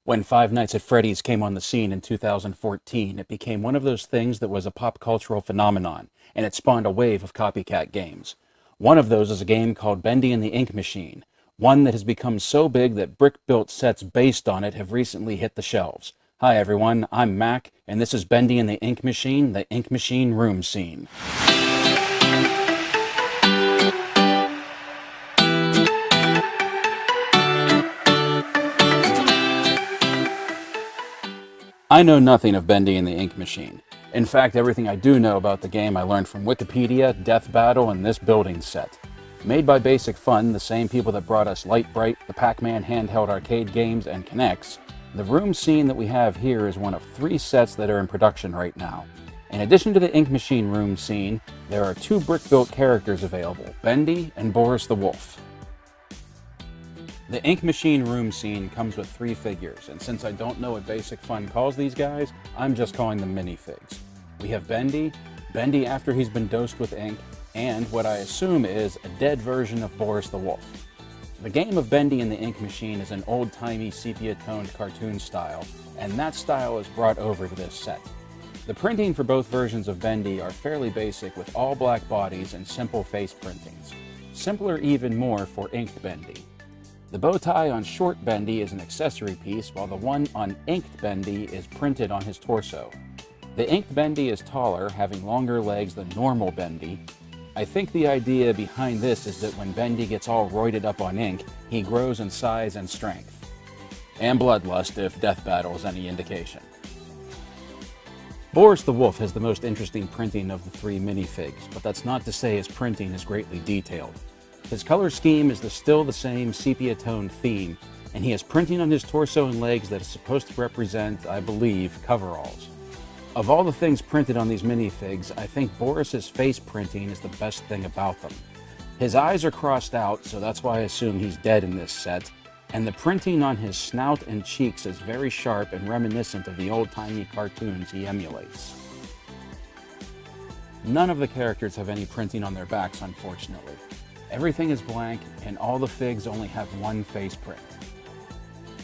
When Five Nights at Freddy's came on the scene in 2014, it became one of those things that was a pop cultural phenomenon, and it spawned a wave of copycat games. One of those is a game called Bendy and the Ink Machine, one that has become so big that brick-built sets based on it have recently hit the shelves. Hi everyone, I'm Mac, and this is Bendy and the Ink Machine, the Ink Machine room scene. I know nothing of Bendy and the Ink Machine. In fact, everything I do know about the game I learned from Wikipedia, Death Battle, and this building set. Made by Basic Fun, the same people that brought us Light Bright, the Pac-Man handheld arcade games, and Connects, the room scene that we have here is one of 3 sets that are in production right now. In addition to the Ink Machine room scene, there are 2 brick-built characters available, Bendy and Boris the Wolf. The Ink Machine room scene comes with 3 figures, and since I don't know what Basic Fun calls these guys, I'm just calling them minifigs. We have Bendy after he's been dosed with ink, and what I assume is a dead version of Boris the Wolf. The game of Bendy and the Ink Machine is an old-timey sepia-toned cartoon style, and that style is brought over to this set. The printing for both versions of Bendy are fairly basic with all black bodies and simple face printings. Simpler even more for inked Bendy. The bow tie on short Bendy is an accessory piece, while the one on inked Bendy is printed on his torso. The inked Bendy is taller, having longer legs than normal Bendy. I think the idea behind this is that when Bendy gets all roided up on ink, he grows in size and strength. And bloodlust, if Death Battle is any indication. Boris the Wolf has the most interesting printing of the 3 minifigs, but that's not to say his printing is greatly detailed. His color scheme is still the same sepia-toned theme, and he has printing on his torso and legs that is supposed to represent, I believe, coveralls. Of all the things printed on these minifigs, I think Boris's face printing is the best thing about them. His eyes are crossed out, so that's why I assume he's dead in this set, and the printing on his snout and cheeks is very sharp and reminiscent of the old-timey cartoons he emulates. None of the characters have any printing on their backs, unfortunately. Everything is blank, and all the figs only have 1 face print.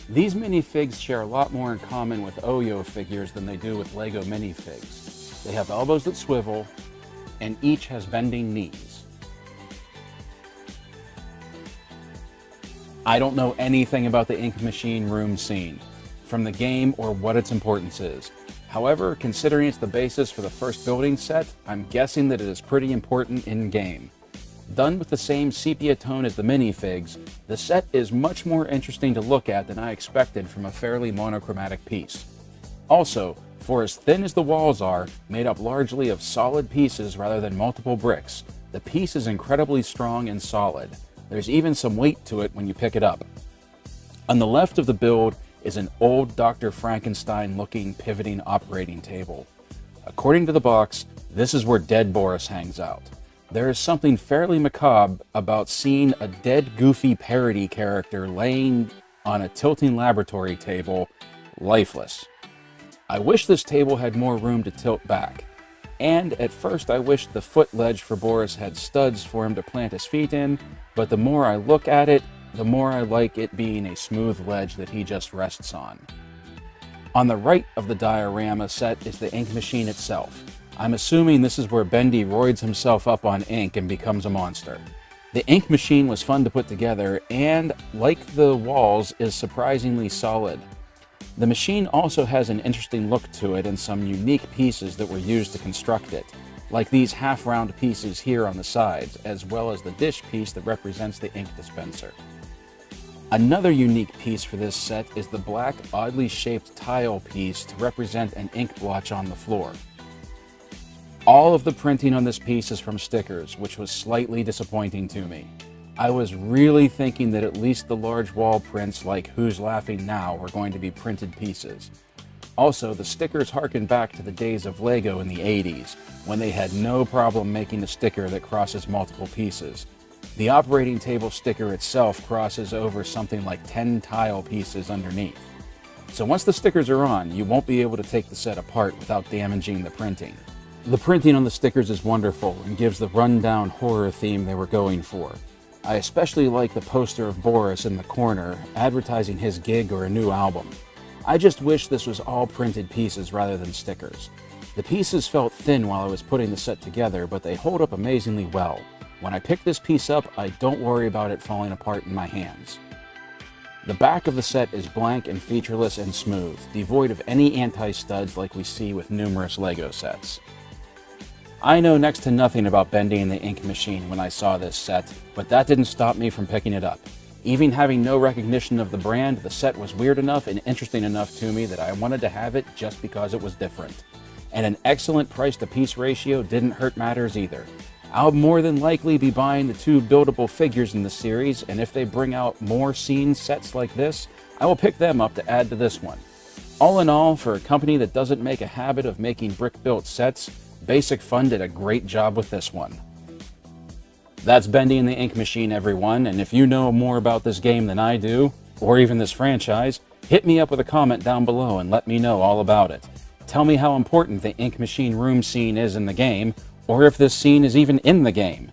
These minifigs share a lot more in common with Oyo figures than they do with Lego minifigs. They have elbows that swivel, and each has bending knees. I don't know anything about the Ink Machine room scene, from the game or what its importance is. However, considering it's the basis for the first building set, I'm guessing that it is pretty important in-game. Done with the same sepia tone as the minifigs, the set is much more interesting to look at than I expected from a fairly monochromatic piece. Also, for as thin as the walls are, made up largely of solid pieces rather than multiple bricks, the piece is incredibly strong and solid. There's even some weight to it when you pick it up. On the left of the build is an old Dr. Frankenstein-looking pivoting operating table. According to the box, this is where dead Boris hangs out. There is something fairly macabre about seeing a dead, goofy parody character laying on a tilting laboratory table, lifeless. I wish this table had more room to tilt back. And at first I wished the foot ledge for Boris had studs for him to plant his feet in, but the more I look at it, the more I like it being a smooth ledge that he just rests on. On the right of the diorama set is the Ink Machine itself. I'm assuming this is where Bendy roids himself up on ink and becomes a monster. The Ink Machine was fun to put together and, like the walls, is surprisingly solid. The machine also has an interesting look to it and some unique pieces that were used to construct it, like these half-round pieces here on the sides, as well as the dish piece that represents the ink dispenser. Another unique piece for this set is the black, oddly shaped tile piece to represent an ink blotch on the floor. All of the printing on this piece is from stickers, which was slightly disappointing to me. I was really thinking that at least the large wall prints like Who's Laughing Now were going to be printed pieces. Also, the stickers harken back to the days of Lego in the 80s, when they had no problem making a sticker that crosses multiple pieces. The operating table sticker itself crosses over something like 10 tile pieces underneath. So once the stickers are on, you won't be able to take the set apart without damaging the printing. The printing on the stickers is wonderful and gives the run-down horror theme they were going for. I especially like the poster of Boris in the corner, advertising his gig or a new album. I just wish this was all printed pieces rather than stickers. The pieces felt thin while I was putting the set together, but they hold up amazingly well. When I pick this piece up, I don't worry about it falling apart in my hands. The back of the set is blank and featureless and smooth, devoid of any anti-studs like we see with numerous LEGO sets. I know next to nothing about Bendy and the Ink Machine when I saw this set, but that didn't stop me from picking it up. Even having no recognition of the brand, the set was weird enough and interesting enough to me that I wanted to have it just because it was different. And an excellent price-to-piece ratio didn't hurt matters either. I'll more than likely be buying the 2 buildable figures in the series, and if they bring out more scene sets like this, I will pick them up to add to this one. All in all, for a company that doesn't make a habit of making brick-built sets, Basic Fun did a great job with this one. That's Bendy and the Ink Machine, everyone, and if you know more about this game than I do, or even this franchise, hit me up with a comment down below and let me know all about it. Tell me how important the Ink Machine room scene is in the game, or if this scene is even in the game.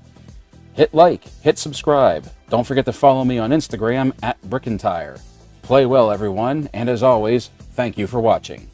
Hit like, hit subscribe. Don't forget to follow me on Instagram @BrickandTire. Play well, everyone, and as always, thank you for watching.